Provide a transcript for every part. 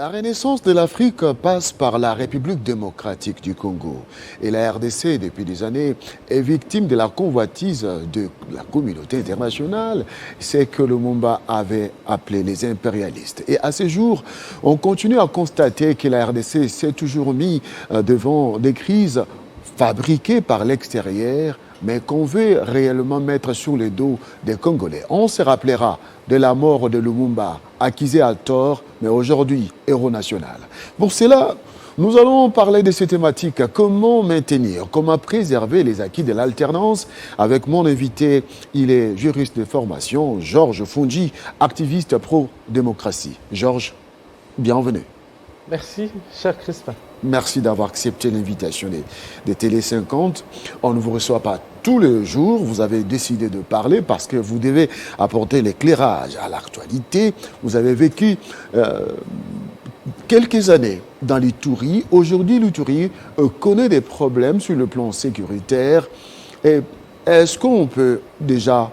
La renaissance de l'Afrique passe par la République démocratique du Congo. Et la RDC, depuis des années, est victime de la convoitise de la communauté internationale. C'est que Lumumba avait appelé les impérialistes. Et à ce jour, on continue à constater que la RDC s'est toujours mis devant des crises fabriquées par l'extérieur, mais qu'on veut réellement mettre sur le dos des Congolais. On se rappellera de la mort de Lumumba, accusé à tort, mais aujourd'hui héros national. Pour cela, nous allons parler de ces thématiques. Comment maintenir, comment préserver les acquis de l'alternance avec mon invité. Il est juriste de formation, Georges Fondji, activiste pro-démocratie. Georges, bienvenue. Merci, cher Crispin. Merci d'avoir accepté l'invitation des Télé 50. On ne vous reçoit pas tous les jours. Vous avez décidé de parler parce que vous devez apporter l'éclairage à l'actualité. Vous avez vécu quelques années dans l'Ituri. Aujourd'hui, l'Ituri connaît des problèmes sur le plan sécuritaire. Et est-ce qu'on peut déjà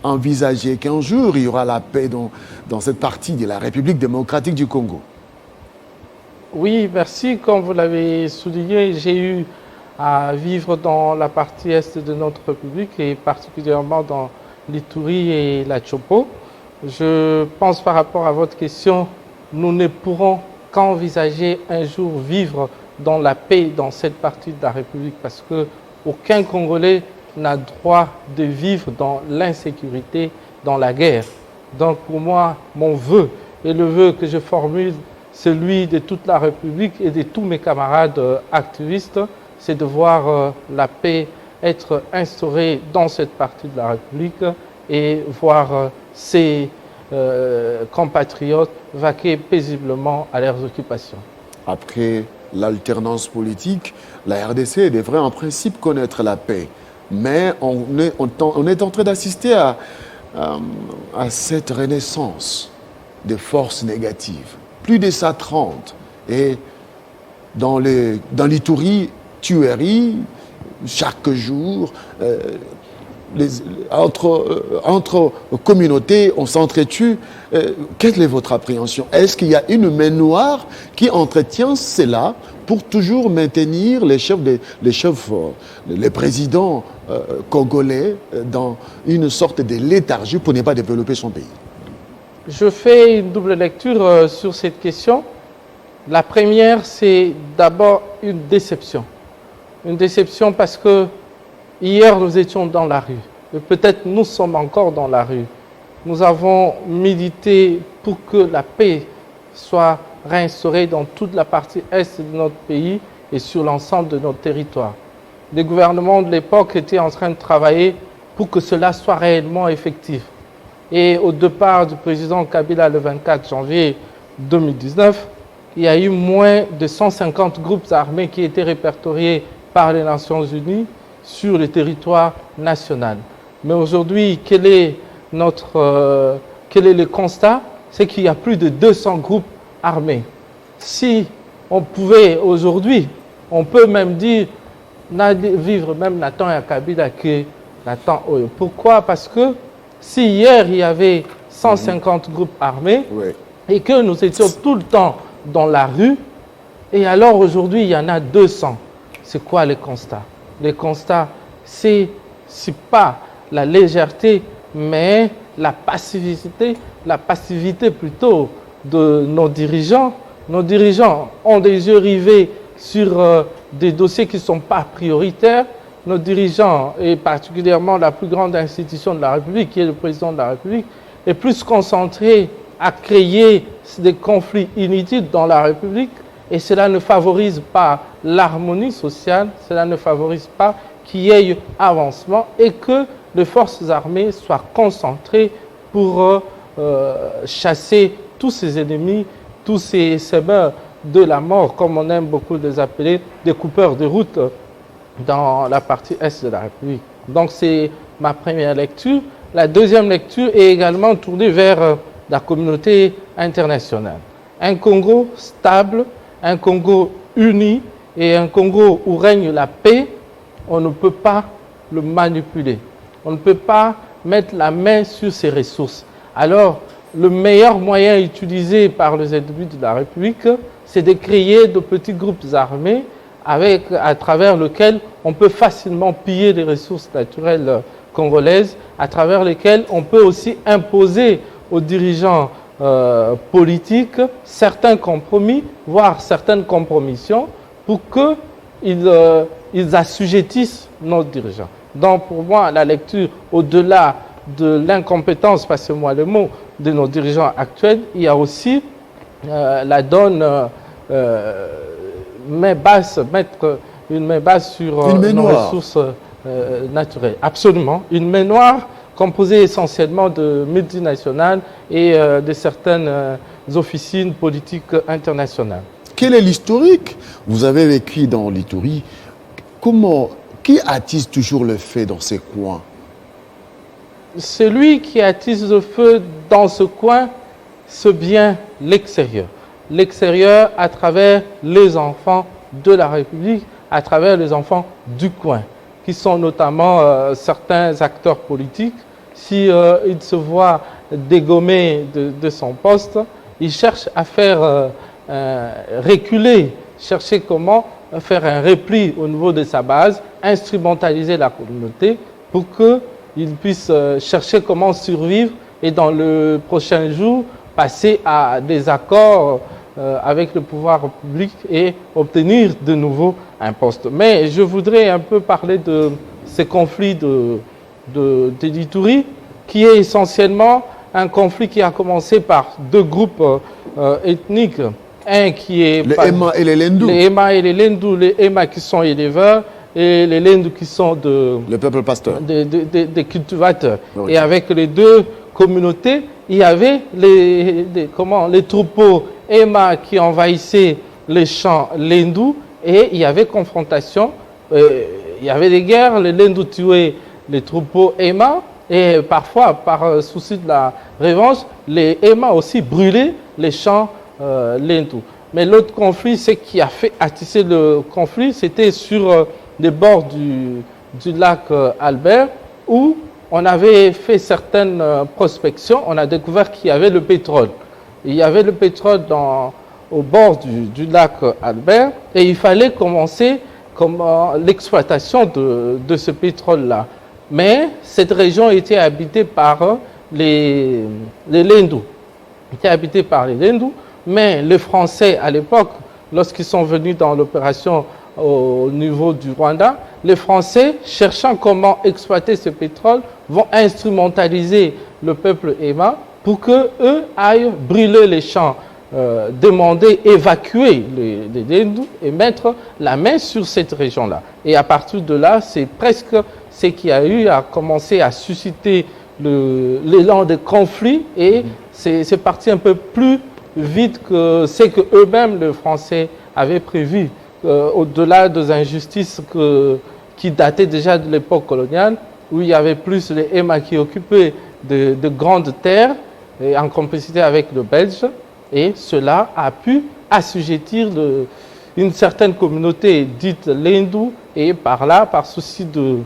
envisager qu'un jour, il y aura la paix dans cette partie de la République démocratique du Congo ? Oui, merci. Comme vous l'avez souligné, j'ai eu à vivre dans la partie est de notre République et particulièrement dans l'Ituri et la Tchopo. Je pense par rapport à votre question, nous ne pourrons qu'envisager un jour vivre dans la paix dans cette partie de la République parce qu'aucun Congolais n'a droit de vivre dans l'insécurité, dans la guerre. Donc pour moi, mon vœu et le vœu que je formule, celui de toute la République et de tous mes camarades activistes, c'est de voir la paix être instaurée dans cette partie de la République et voir ses compatriotes vaquer paisiblement à leurs occupations. Après l'alternance politique, la RDC devrait en principe connaître la paix. Mais on est en train d'assister à cette renaissance des forces négatives. Plus de 130. Et dans l'Ituri, tueries, chaque jour, entre communautés, on s'entretue. Quelle est votre appréhension? Est-ce qu'il y a une main noire qui entretient cela pour toujours maintenir les présidents congolais dans une sorte de léthargie pour ne pas développer son pays? Je fais une double lecture sur cette question. La première, c'est d'abord une déception. Une déception parce que hier, nous étions dans la rue. Et peut-être nous sommes encore dans la rue. Nous avons milité pour que la paix soit réinstaurée dans toute la partie est de notre pays et sur l'ensemble de notre territoire. Les gouvernements de l'époque étaient en train de travailler pour que cela soit réellement effectif. Et au départ du président Kabila le 24 janvier 2019, il y a eu moins de 150 groupes armés qui étaient répertoriés par les Nations Unies sur le territoire national. Mais aujourd'hui, quel est le constat? C'est qu'il y a plus de 200 groupes armés. Si on pouvait aujourd'hui, on peut même dire, vivre même Nathan et Kabila que Nathan Oyo. Pourquoi? Parce que si hier il y avait 150 groupes armés et que nous étions tout le temps dans la rue, et alors aujourd'hui il y en a 200, c'est quoi le constat? Le constat, c'est pas la légèreté, mais la passivité plutôt de nos dirigeants. Nos dirigeants ont des yeux rivés sur des dossiers qui ne sont pas prioritaires. Nos dirigeants, et particulièrement la plus grande institution de la République, qui est le président de la République, est plus concentré à créer des conflits inutiles dans la République, et cela ne favorise pas l'harmonie sociale, cela ne favorise pas qu'il y ait avancement et que les forces armées soient concentrées pour chasser tous ces ennemis, tous ces semeurs de la mort, comme on aime beaucoup les appeler, des coupeurs de route dans la partie est de la République. Donc c'est ma première lecture. La deuxième lecture est également tournée vers la communauté internationale. Un Congo stable, un Congo uni et un Congo où règne la paix, on ne peut pas le manipuler. On ne peut pas mettre la main sur ses ressources. Alors, le meilleur moyen utilisé par les ennemis de la République, c'est de créer de petits groupes armés à travers lesquels on peut facilement piller les ressources naturelles congolaises, à travers lesquels on peut aussi imposer aux dirigeants politiques certains compromis, voire certaines compromissions, pour qu'ils assujettissent nos dirigeants. Donc pour moi, la lecture, au-delà de l'incompétence, passez-moi le mot, de nos dirigeants actuels, il y a aussi la donne mettre une main basse sur nos ressources naturelles. Absolument. Une main noire composée essentiellement de multinationales et de certaines officines politiques internationales. Quel est l'historique? Vous avez vécu dans l'Ituri. Qui attise toujours le feu dans ces coins? Celui qui attise le feu dans ce coin, c'est bien l'extérieur. L'extérieur à travers les enfants de la République, à travers les enfants du coin, qui sont notamment certains acteurs politiques. Si il se voit dégommé de son poste, il cherche à faire reculer, chercher comment faire un repli au niveau de sa base, instrumentaliser la communauté pour qu'il puisse chercher comment survivre et dans le prochain jour passer à des accords avec le pouvoir public et obtenir de nouveau un poste. Mais je voudrais un peu parler de ces conflits de l'Ituri, qui est essentiellement un conflit qui a commencé par deux groupes ethniques. Un qui est... Les Ema et les Lendu. Les Ema et les Lendu. Les Ema qui sont éleveurs et les Lendu qui sont le peuple pasteur. Des cultivateurs. Oui. Et avec les deux communautés, il y avait les troupeaux Ema qui envahissaient les champs Lendu et il y avait confrontation. Il y avait des guerres, les Lendu tuaient les troupeaux Ema et parfois, par souci de la revanche, les Ema aussi brûlaient les champs Lendu. Mais l'autre conflit, ce qui a fait attiser le conflit, c'était sur les bords du lac Albert, où on avait fait certaines prospections, on a découvert qu'il y avait le pétrole. Il y avait le pétrole au bord du lac Albert et il fallait commencer l'exploitation de ce pétrole-là. Mais cette région était habitée par les Lendu. Était habitée par les Lendu, mais les Français à l'époque, lorsqu'ils sont venus dans l'opération au niveau du Rwanda, les Français, cherchant comment exploiter ce pétrole, vont instrumentaliser le peuple Ema pour qu'eux aillent brûler les champs, demander, évacuer les Lendu et mettre la main sur cette région-là. Et à partir de là, c'est presque ce qui a eu à commencer à susciter l'élan de conflit et c'est parti un peu plus vite que ce que eux-mêmes, les Français, avaient prévu. Au-delà des injustices qui dataient déjà de l'époque coloniale, où il y avait plus les Ema qui occupaient de grandes terres et en complicité avec le Belge, et cela a pu assujettir une certaine communauté dite Lendu, et par là, par souci de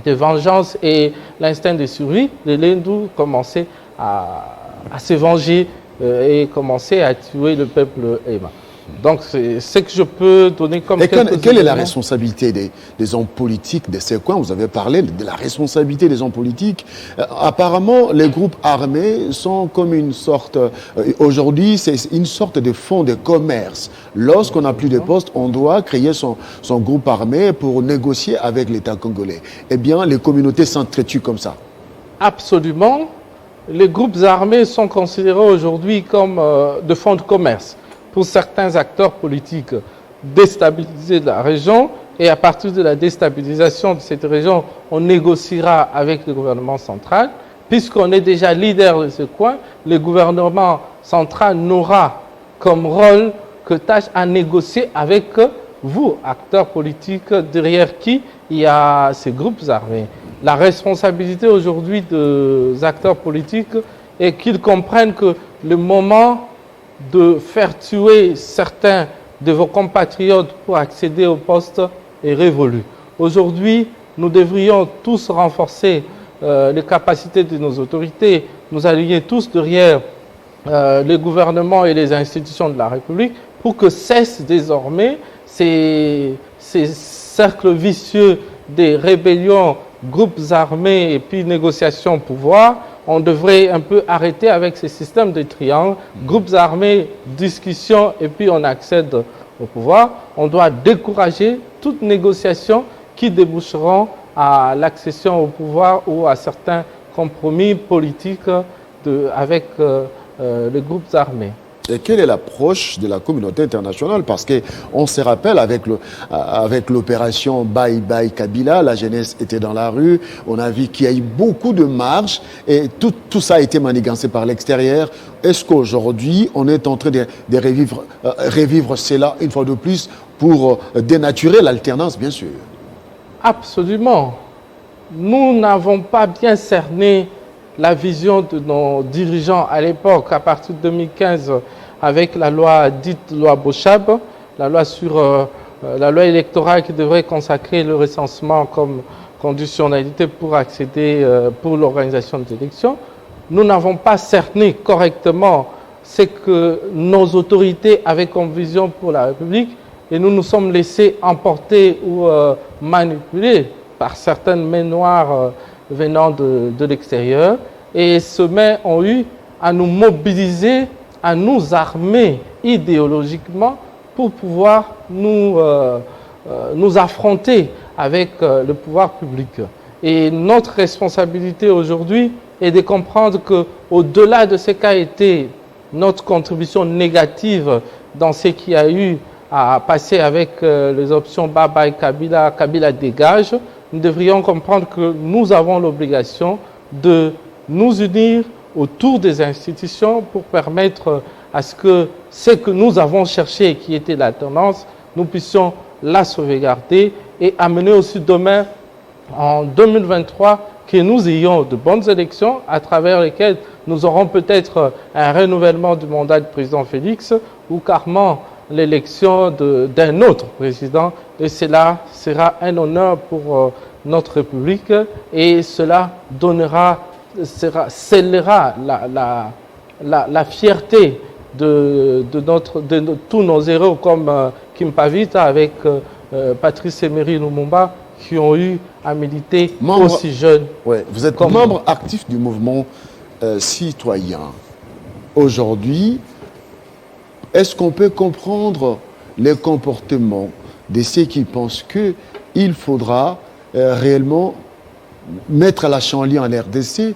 vengeance et l'instinct de survie, les Lendu commençaient à se venger et commençaient à tuer le peuple Ema. Donc, c'est ce que je peux donner comme... Et quelle est la responsabilité des hommes politiques de ces coins? Vous avez parlé de la responsabilité des hommes politiques. Apparemment, les groupes armés sont comme une sorte... Aujourd'hui, c'est une sorte de fonds de commerce. Lorsqu'on n'a plus de poste, on doit créer son groupe armé pour négocier avec l'État congolais. Eh bien, les communautés s'entretuent comme ça. Absolument. Les groupes armés sont considérés aujourd'hui comme de fonds de commerce pour certains acteurs politiques déstabiliser la région, et à partir de la déstabilisation de cette région, on négociera avec le gouvernement central. Puisqu'on est déjà leader de ce coin, le gouvernement central n'aura comme rôle que tâche à négocier avec vous, acteurs politiques, derrière qui il y a ces groupes armés. La responsabilité aujourd'hui des acteurs politiques est qu'ils comprennent que le moment de faire tuer certains de vos compatriotes pour accéder au poste est révolu. Aujourd'hui, nous devrions tous renforcer les capacités de nos autorités, nous aligner tous derrière les gouvernements et les institutions de la République pour que cessent désormais ces cercles vicieux des rébellions, groupes armés et puis négociations au pouvoir. On devrait un peu arrêter avec ces systèmes de triangles, groupes armés, discussions et puis on accède au pouvoir. On doit décourager toute négociation qui déboucheront à l'accession au pouvoir ou à certains compromis politiques avec les groupes armés. Et quelle est l'approche de la communauté internationale? Parce qu'on se rappelle, avec l'opération Bye Bye Kabila, la jeunesse était dans la rue, on a vu qu'il y a eu beaucoup de marches et tout ça a été manigancé par l'extérieur. Est-ce qu'aujourd'hui, on est en train de revivre cela une fois de plus pour dénaturer l'alternance, bien sûr? Absolument. Nous n'avons pas bien cerné la vision de nos dirigeants à l'époque, à partir de 2015, avec la loi dite loi Bochab, la loi électorale qui devrait consacrer le recensement comme conditionnalité pour accéder, pour l'organisation des élections. Nous n'avons pas cerné correctement ce que nos autorités avaient comme vision pour la République et nous nous sommes laissés emporter ou manipuler par certaines mains noires venant de l'extérieur, et ces mains ont eu à nous mobiliser, à nous armer idéologiquement pour pouvoir nous affronter avec le pouvoir public. Et notre responsabilité aujourd'hui est de comprendre qu'au-delà de ce qu'a été notre contribution négative dans ce qui a eu à passer avec les options Bye Bye Kabila, Kabila dégage, nous devrions comprendre que nous avons l'obligation de nous unir autour des institutions pour permettre à ce que nous avons cherché, qui était la tendance, nous puissions la sauvegarder et amener aussi demain, en 2023, que nous ayons de bonnes élections à travers lesquelles nous aurons peut-être un renouvellement du mandat du président Félix ou carrément l'élection d'un autre président, et cela sera un honneur pour notre République et cela scellera la fierté de tous nos héros comme Kim Pavita avec Patrice Emery Lumumba qui ont eu à militer aussi jeunes. Ouais, vous êtes membre actif du mouvement citoyen. Aujourd'hui, est-ce qu'on peut comprendre les comportements de ceux qui pensent qu'il faudra réellement mettre la chanlier en RDC,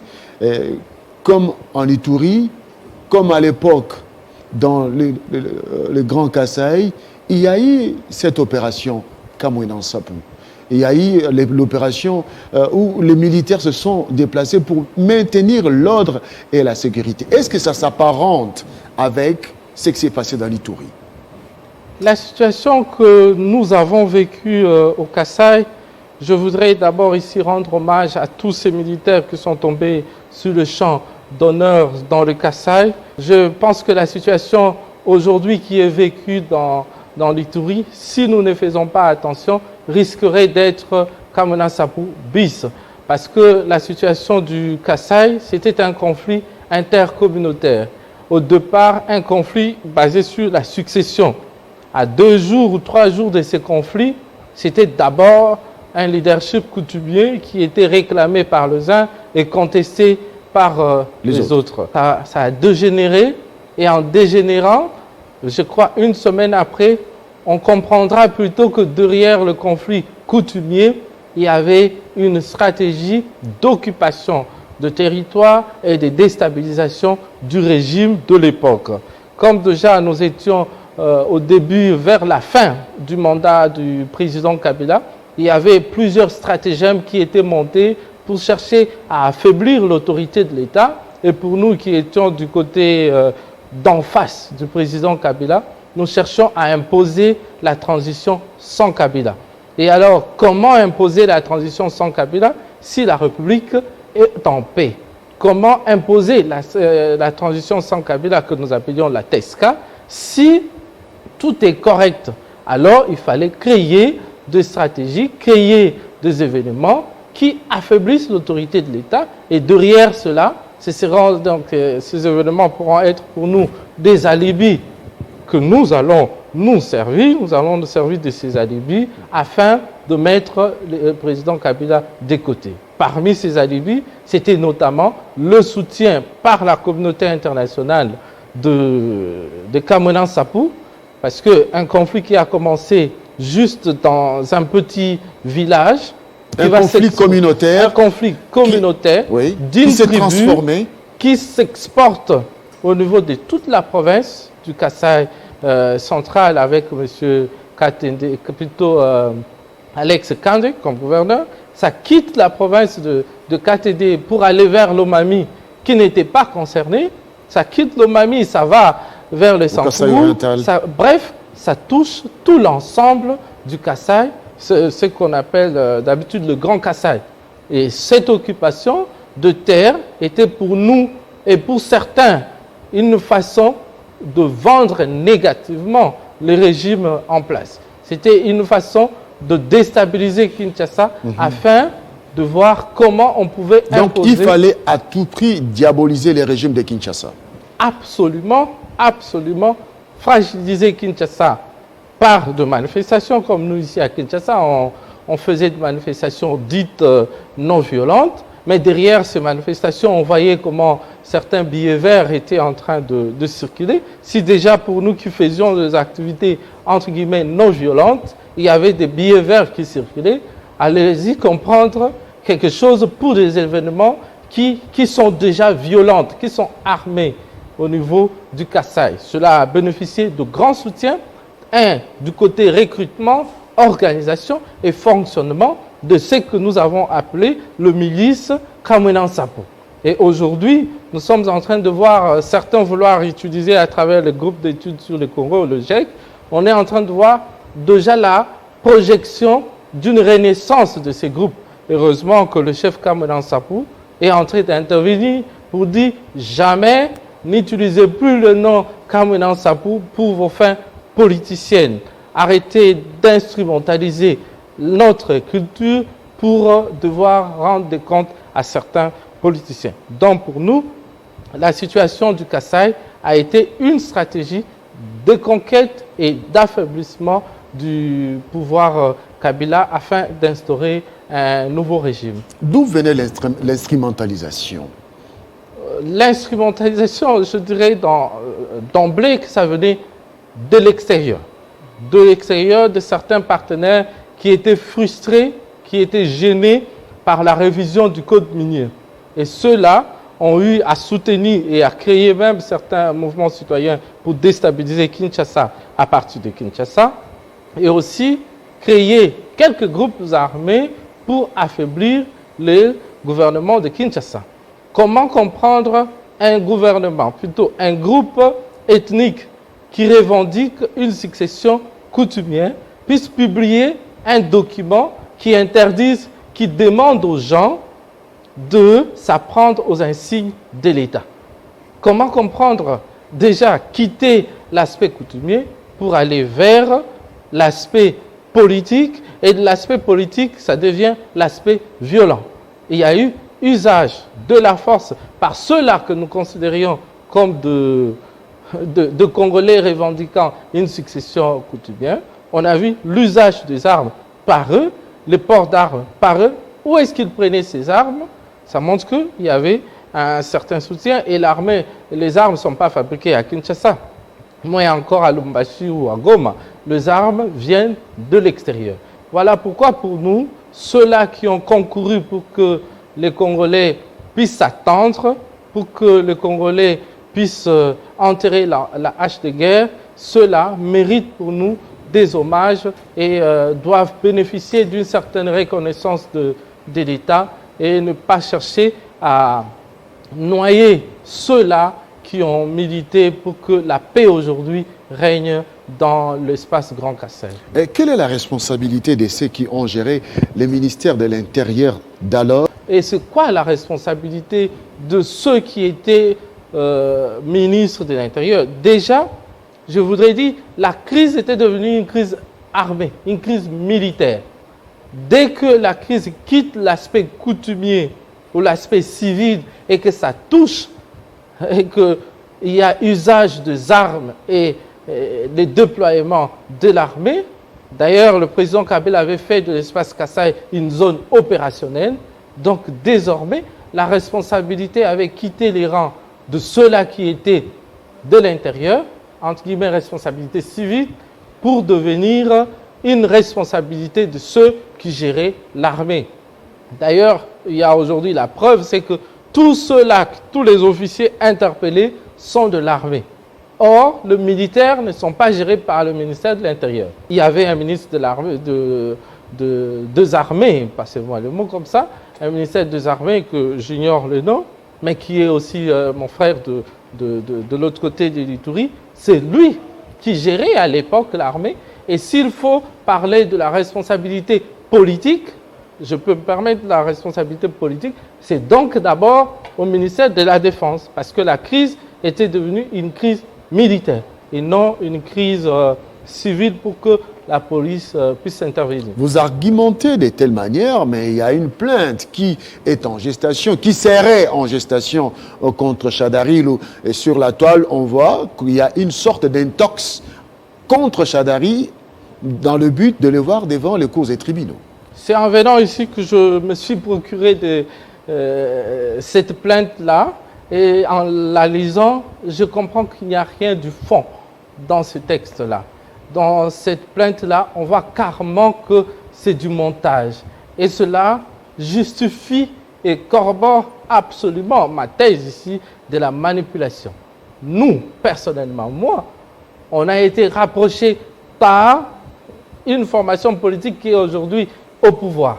comme en Ituri, comme à l'époque dans le Grand Kasaï, il y a eu cette opération Kamouinan Sapou. Il y a eu l'opération où les militaires se sont déplacés pour maintenir l'ordre et la sécurité. Est-ce que ça s'apparente avec ce qui s'est passé dans l'Ituri? La situation que nous avons vécue au Kasaï, je voudrais d'abord ici rendre hommage à tous ces militaires qui sont tombés sur le champ d'honneur dans le Kasaï. Je pense que la situation aujourd'hui qui est vécue dans l'Ituri, si nous ne faisons pas attention, risquerait d'être Kamouinan Sapou bis. Parce que la situation du Kasaï, c'était un conflit intercommunautaire. Au départ, un conflit basé sur la succession. À 2 jours ou 3 jours de ces conflits, c'était d'abord un leadership coutumier qui était réclamé par les uns et contesté par les autres. Ça a dégénéré et en dégénérant, je crois 1 semaine après, on comprendra plutôt que derrière le conflit coutumier, il y avait une stratégie d'occupation de territoire et de déstabilisation du régime de l'époque. Comme déjà nous étions au début, vers la fin du mandat du président Kabila, il y avait plusieurs stratagèmes qui étaient montés pour chercher à affaiblir l'autorité de l'État. Et pour nous qui étions du côté d'en face du président Kabila, nous cherchions à imposer la transition sans Kabila. Et alors, comment imposer la transition sans Kabila si la République est en paix? Comment imposer la transition sans Kabila que nous appelions la TESCA si tout est correct? Alors, il fallait créer des stratégies, créer des événements qui affaiblissent l'autorité de l'État et derrière cela, Ces événements pourront être pour nous des alibis que nous allons nous servir de ces alibis afin de mettre le président Kabila de côté. Parmi ces alibis, c'était notamment le soutien par la communauté internationale de Kamwina Nsapu, parce qu'un conflit qui a commencé juste dans un petit village, un conflit communautaire d'une tribu qui s'exporte au niveau de toute la province du Kasaï central avec M. Katende, plutôt Alex Kande comme gouverneur. Ça quitte la province de Katende pour aller vers l'Omami qui n'était pas concerné. Ça quitte l'Omami, ça va vers le Sankourou. Bref, ça touche tout l'ensemble du Kasaï, ce qu'on appelle d'habitude le Grand Kasaï. Et cette occupation de terre était pour nous et pour certains une façon de vendre négativement le régime en place. C'était une façon de déstabiliser Kinshasa afin de voir comment on pouvait imposer... Donc il fallait à tout prix diaboliser les régimes de Kinshasa. Absolument, absolument. Fragiliser Kinshasa par de manifestations, comme nous ici à Kinshasa, on faisait des manifestations dites non violentes, mais derrière ces manifestations, on voyait comment certains billets verts étaient en train de circuler. Si déjà pour nous qui faisions des activités entre guillemets non violentes, il y avait des billets verts qui circulaient, allez-y comprendre quelque chose pour des événements qui sont déjà violents, qui sont armés au niveau du Kasaï. Cela a bénéficié de grands soutiens, du côté recrutement, organisation et fonctionnement de ce que nous avons appelé le milice Kamwina Nsapu. Et aujourd'hui, nous sommes en train de voir certains vouloir utiliser à travers le groupe d'études sur le Congo, le GIEC, on est en train de voir déjà la projection d'une renaissance de ces groupes. Heureusement que le chef Kamwina Nsapu est en train d'intervenir pour dire jamais n'utilisez plus le nom Kamwina Nsapu pour vos fins politiciennes. Arrêtez d'instrumentaliser notre culture pour devoir rendre des comptes à certains politiciens. Donc pour nous, la situation du Kasaï a été une stratégie de conquête et d'affaiblissement du pouvoir Kabila afin d'instaurer un nouveau régime. D'où venait l'instrumentalisation? L'instrumentalisation, je dirais d'emblée que ça venait de l'extérieur. De l'extérieur, de certains partenaires qui étaient frustrés, qui étaient gênés par la révision du code minier. Et ceux-là ont eu à soutenir et à créer même certains mouvements citoyens pour déstabiliser Kinshasa à partir de Kinshasa. Et aussi créer quelques groupes armés pour affaiblir le gouvernement de Kinshasa. Comment comprendre un gouvernement, plutôt un groupe ethnique qui revendique une succession coutumière, puisse publier un document qui interdise, qui demande aux gens de s'apprendre aux insignes de l'État. Comment comprendre déjà quitter l'aspect coutumier pour aller vers l'aspect politique, et de l'aspect politique, ça devient l'aspect violent. Il y a eu usage de la force par ceux-là que nous considérions comme de Congolais revendiquant une succession coutumière. On a vu l'usage des armes par eux, le port d'armes par eux. Où est-ce qu'ils prenaient ces armes? Ça montre qu'il y avait un certain soutien et l'armée, les armes ne sont pas fabriquées à Kinshasa. Moins encore à Lubumbashi ou à Goma, les armes viennent de l'extérieur. Voilà pourquoi pour nous, ceux-là qui ont concouru pour que les Congolais puissent s'attendre, pour que les Congolais puissent enterrer la hache de guerre, ceux-là méritent pour nous des hommages et doivent bénéficier d'une certaine reconnaissance de l'État et ne pas chercher à noyer ceux-là qui ont milité pour que la paix aujourd'hui règne dans l'espace Grand Kasaï. Et quelle est la responsabilité de ceux qui ont géré les ministères de l'Intérieur d'alors? Et c'est quoi la responsabilité de ceux qui étaient ministres de l'Intérieur? Déjà, je voudrais dire, la crise était devenue une crise armée, une crise militaire. Dès que la crise quitte l'aspect coutumier ou l'aspect civil et que ça touche et qu'il y a usage des armes et les déploiements de l'armée. D'ailleurs, le président Kabila avait fait de l'espace Kasaï une zone opérationnelle. Donc désormais, la responsabilité avait quitté les rangs de ceux-là qui étaient de l'intérieur, entre guillemets responsabilité civile, pour devenir une responsabilité de ceux qui géraient l'armée. D'ailleurs, il y a aujourd'hui la preuve, c'est que tous ceux-là, tous les officiers interpellés sont de l'armée. Or, les militaires ne sont pas gérés par le ministère de l'Intérieur. Il y avait un ministre de l'armée, des armées, passez-moi le mot comme ça, un ministère des armées que j'ignore le nom, mais qui est aussi mon frère de l'autre côté de l'Ituri. C'est lui qui gérait à l'époque l'armée. Et s'il faut parler de la responsabilité politique, je peux me permettre de la responsabilité politique, c'est donc d'abord au ministère de la Défense, parce que la crise était devenue une crise militaire et non une crise civile pour que la police puisse intervenir. Vous argumentez de telle manière, mais il y a une plainte qui est en gestation, qui serait en gestation contre Chadarilou. Et sur la toile, on voit qu'il y a une sorte d'intox contre Chadari dans le but de le voir devant les cours et tribunaux. C'est en venant ici que je me suis procuré cette plainte-là. Et en la lisant, je comprends qu'il n'y a rien du fond dans ce texte-là. Dans cette plainte-là, on voit carrément que c'est du montage. Et cela justifie et corrobore absolument ma thèse ici de la manipulation. Nous, personnellement, moi, on a été rapprochés par une formation politique qui est aujourd'hui au pouvoir.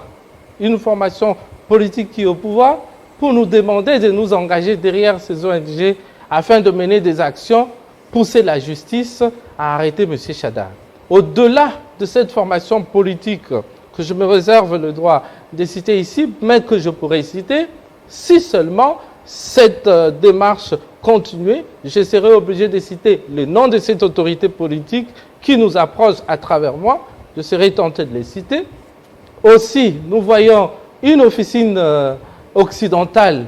Une formation politique qui est au pouvoir pour nous demander de nous engager derrière ces ONG afin de mener des actions, pousser la justice à arrêter M. Chadar. Au-delà de cette formation politique que je me réserve le droit de citer ici, mais que je pourrais citer, si seulement cette démarche continuait, je serais obligé de citer le nom de cette autorité politique qui nous approche à travers moi, je serais tenté de les citer. Aussi, nous voyons une officine occidentale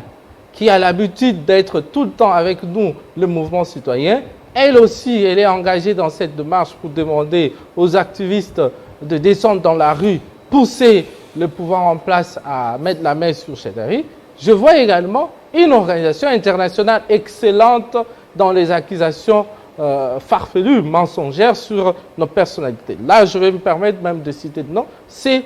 qui a l'habitude d'être tout le temps avec nous, le mouvement citoyen. Elle aussi, elle est engagée dans cette démarche pour demander aux activistes de descendre dans la rue, pousser le pouvoir en place à mettre la main sur Chadari. Je vois également une organisation internationale excellente dans les accusations farfelues, mensongères sur nos personnalités. Là, je vais me permettre même de citer le nom. C'est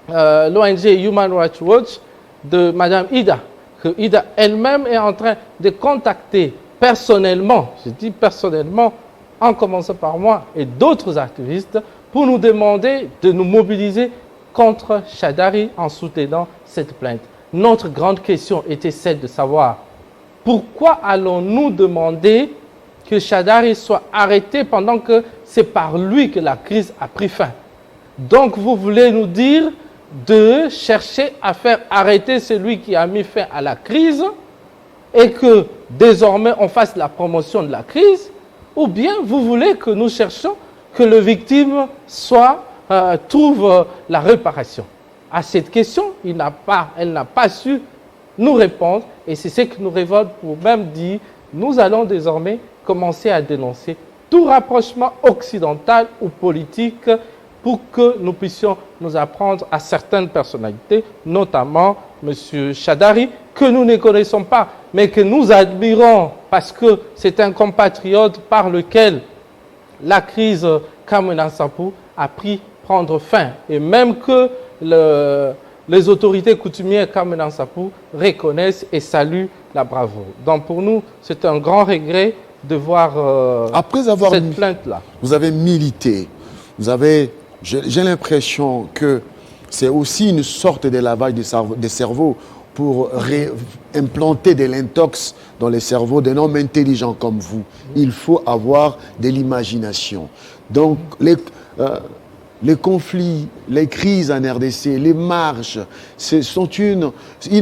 l'ONG Human Rights Watch de Mme Ida, que Ida elle-même est en train de contacter personnellement, je dis personnellement, en commençant par moi et d'autres activistes, pour nous demander de nous mobiliser contre Chadari en soutenant cette plainte. Notre grande question était celle de savoir pourquoi allons-nous demander que Chadari soit arrêté pendant que c'est par lui que la crise a pris fin. Donc vous voulez nous dire de chercher à faire arrêter celui qui a mis fin à la crise et que désormais on fasse la promotion de la crise, ou bien vous voulez que nous cherchions que le victime trouve la réparation. À cette question, elle n'a pas su nous répondre et c'est ce qui nous révolte pour même dire nous allons désormais commencer à dénoncer tout rapprochement occidental ou politique pour que nous puissions nous apprendre à certaines personnalités, notamment M. Chadari, que nous ne connaissons pas, mais que nous admirons parce que c'est un compatriote par lequel la crise Kamena Nsapou a pris prendre fin. Et même que les autorités coutumières Kamena Nsapou reconnaissent et saluent la bravoure. Donc pour nous, c'est un grand regret de voir Après avoir cette plainte-là. Vous avez milité, j'ai l'impression que c'est aussi une sorte de lavage des cerveaux pour implanter de l'intox dans les cerveaux d'un homme intelligent comme vous. Il faut avoir de l'imagination. Donc, les conflits, les crises en RDC, les marches, ce sont une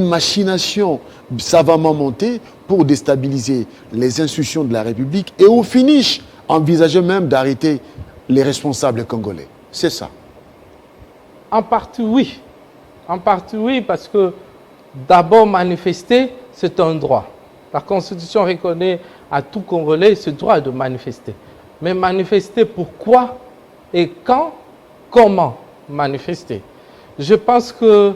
machination savamment montée pour déstabiliser les institutions de la République et au finish, envisager même d'arrêter les responsables congolais. C'est ça. En partie, oui. En partie, oui, parce que D'abord, manifester, c'est un droit. La Constitution reconnaît à tout Congolais ce droit de manifester. Mais manifester pourquoi et quand, comment manifester? Je pense que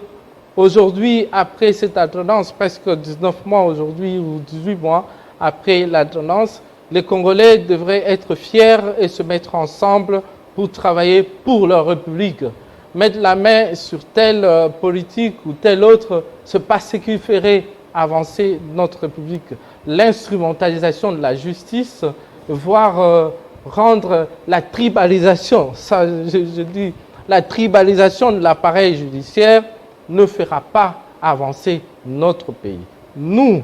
aujourd'hui, après cette alternance, presque 19 mois aujourd'hui ou 18 mois après l'alternance, les Congolais devraient être fiers et se mettre ensemble pour travailler pour leur République. Mettre la main sur telle politique ou telle autre, ce n'est pas ce qui ferait avancer notre République. L'instrumentalisation de la justice, voire rendre la tribalisation, ça je dis, la tribalisation de l'appareil judiciaire ne fera pas avancer notre pays. Nous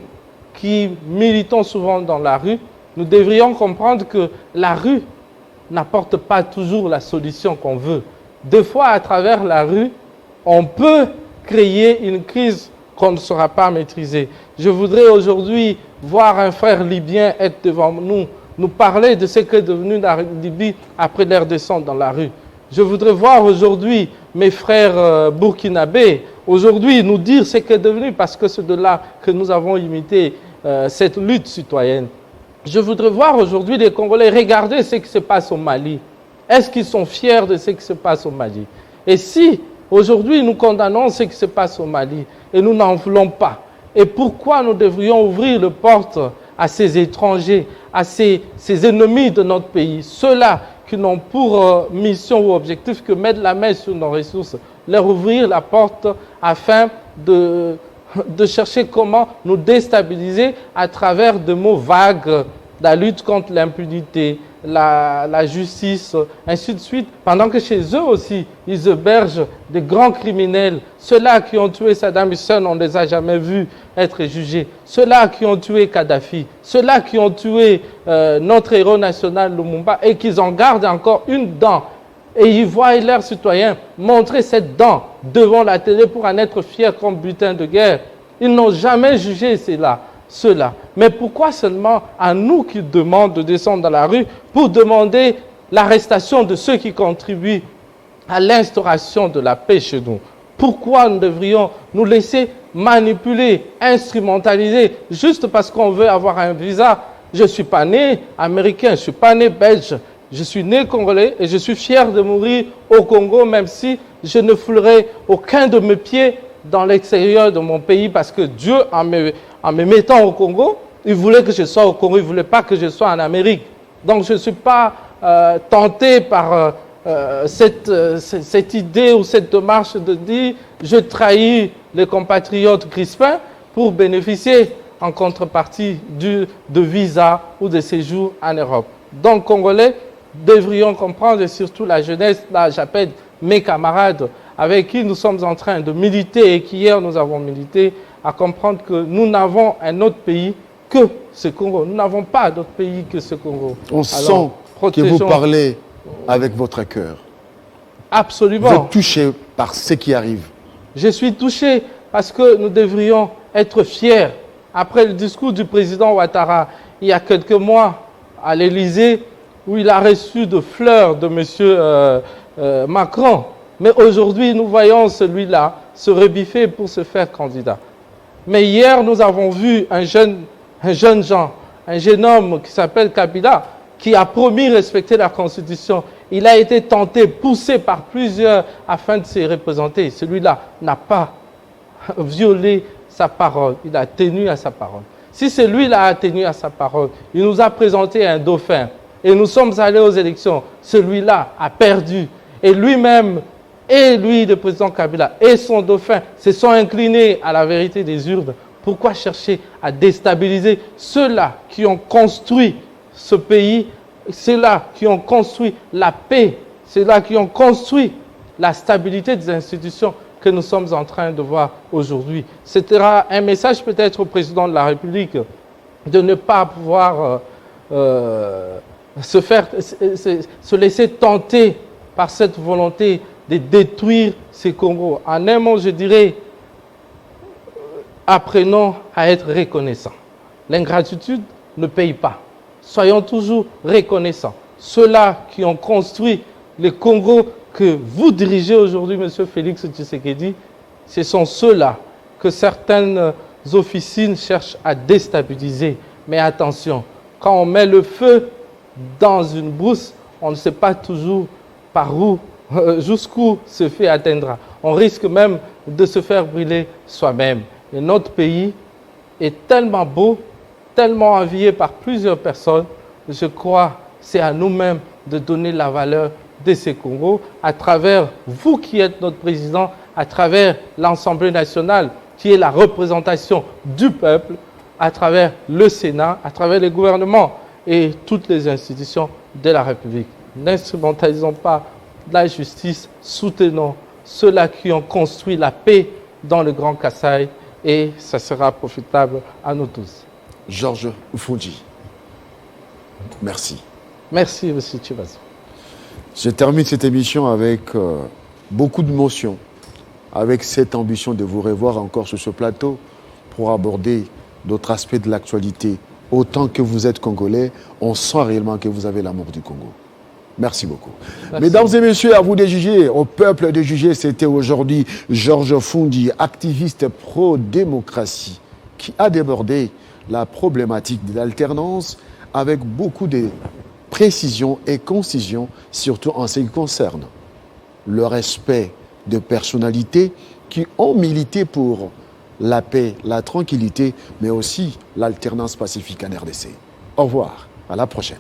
qui militons souvent dans la rue, nous devrions comprendre que la rue n'apporte pas toujours la solution qu'on veut. Des fois, à travers la rue, on peut créer une crise qu'on ne saura pas maîtriser. Je voudrais aujourd'hui voir un frère libyen être devant nous parler de ce qu'est devenu la Libye après leur descente dans la rue. Je voudrais voir aujourd'hui mes frères burkinabés, aujourd'hui nous dire ce qu'est devenu, parce que c'est de là que nous avons imité cette lutte citoyenne. Je voudrais voir aujourd'hui les Congolais regarder ce qui se passe au Mali. Est-ce qu'ils sont fiers de ce qui se passe au Mali? Et si aujourd'hui nous condamnons ce qui se passe au Mali et nous n'en voulons pas, et pourquoi nous devrions ouvrir les portes à ces étrangers, à ces ennemis de notre pays, ceux-là qui n'ont pour mission ou objectif que mettre la main sur nos ressources, leur ouvrir la porte afin de chercher comment nous déstabiliser à travers de mots vagues, la lutte contre l'impunité, la justice, ainsi de suite, pendant que chez eux aussi, ils hébergent des grands criminels. Ceux-là qui ont tué Saddam Hussein, on ne les a jamais vus être jugés. Ceux-là qui ont tué Kadhafi, ceux-là qui ont tué notre héros national Lumumba et qui en gardent encore une dent. Et ils voient leurs citoyens montrer cette dent devant la télé pour en être fiers comme butin de guerre. Ils n'ont jamais jugé ceux-là. Mais pourquoi seulement à nous qui demandent de descendre dans la rue pour demander l'arrestation de ceux qui contribuent à l'instauration de la paix chez nous? Pourquoi nous devrions nous laisser manipuler, instrumentaliser, juste parce qu'on veut avoir un visa? Je ne suis pas né américain, je ne suis pas né belge. Je suis né congolais et je suis fier de mourir au Congo, même si je ne foulerai aucun de mes pieds dans l'extérieur de mon pays, parce que Dieu, en me mettant au Congo, il voulait que je sois au Congo, il ne voulait pas que je sois en Amérique. Donc je ne suis pas tenté par cette idée ou cette démarche de dire je trahis les compatriotes crispins pour bénéficier en contrepartie de visa ou de séjour en Europe. Donc Congolais devrions comprendre, et surtout la jeunesse, là j'appelle mes camarades avec qui nous sommes en train de militer et qu'hier nous avons milité, à comprendre que nous n'avons un autre pays que ce Congo. Nous n'avons pas d'autre pays que ce Congo. On sent que vous parlez avec votre cœur. Absolument. Vous êtes touché par ce qui arrive. Je suis touché parce que nous devrions être fiers. Après le discours du président Ouattara, il y a quelques mois, à l'Élysée, où il a reçu de fleurs de M. Macron. Mais aujourd'hui, nous voyons celui-là se rebiffer pour se faire candidat. Mais hier, nous avons vu un jeune homme qui s'appelle Kabila, qui a promis respecter la Constitution. Il a été tenté, poussé par plusieurs afin de se représenter. Celui-là n'a pas violé sa parole. Il a tenu à sa parole. Si celui-là a tenu à sa parole, il nous a présenté un dauphin et nous sommes allés aux élections. Celui-là a perdu. Et lui-même, et lui, le président Kabila, et son dauphin se sont inclinés à la vérité des urnes. Pourquoi chercher à déstabiliser ceux-là qui ont construit ce pays, ceux-là qui ont construit la paix, ceux-là qui ont construit la stabilité des institutions que nous sommes en train de voir aujourd'hui? C'était un message peut-être au président de la République de ne pas pouvoir se laisser tenter par cette volonté de détruire ces Congos. En un mot, je dirais, apprenons à être reconnaissants. L'ingratitude ne paye pas. Soyons toujours reconnaissants. Ceux-là qui ont construit le Congo que vous dirigez aujourd'hui, M. Félix Tshisekedi, ce sont ceux-là que certaines officines cherchent à déstabiliser. Mais attention, quand on met le feu dans une brousse, on ne sait pas toujours par où, jusqu'où ce feu atteindra. On risque même de se faire brûler soi-même. Et notre pays est tellement beau, tellement envié par plusieurs personnes, je crois c'est à nous-mêmes de donner la valeur de ces Congos à travers vous qui êtes notre président, à travers l'Assemblée nationale qui est la représentation du peuple, à travers le Sénat, à travers les gouvernements et toutes les institutions de la République. N'instrumentalisons pas la justice, soutenons ceux-là qui ont construit la paix dans le Grand Kasaï et ça sera profitable à nous tous. Georges Foundji, merci. Merci, M. Chibazo. Je termine cette émission avec beaucoup d'émotion, avec cette ambition de vous revoir encore sur ce plateau pour aborder d'autres aspects de l'actualité. Autant que vous êtes Congolais, on sent réellement que vous avez l'amour du Congo. Merci beaucoup. Merci. Mesdames et messieurs, à vous de juger, au peuple de juger, c'était aujourd'hui Georges Foundji, activiste pro-démocratie, qui a débordé la problématique de l'alternance avec beaucoup de précision et concision, surtout en ce qui concerne le respect de personnalités qui ont milité pour la paix, la tranquillité, mais aussi l'alternance pacifique en RDC. Au revoir, à la prochaine.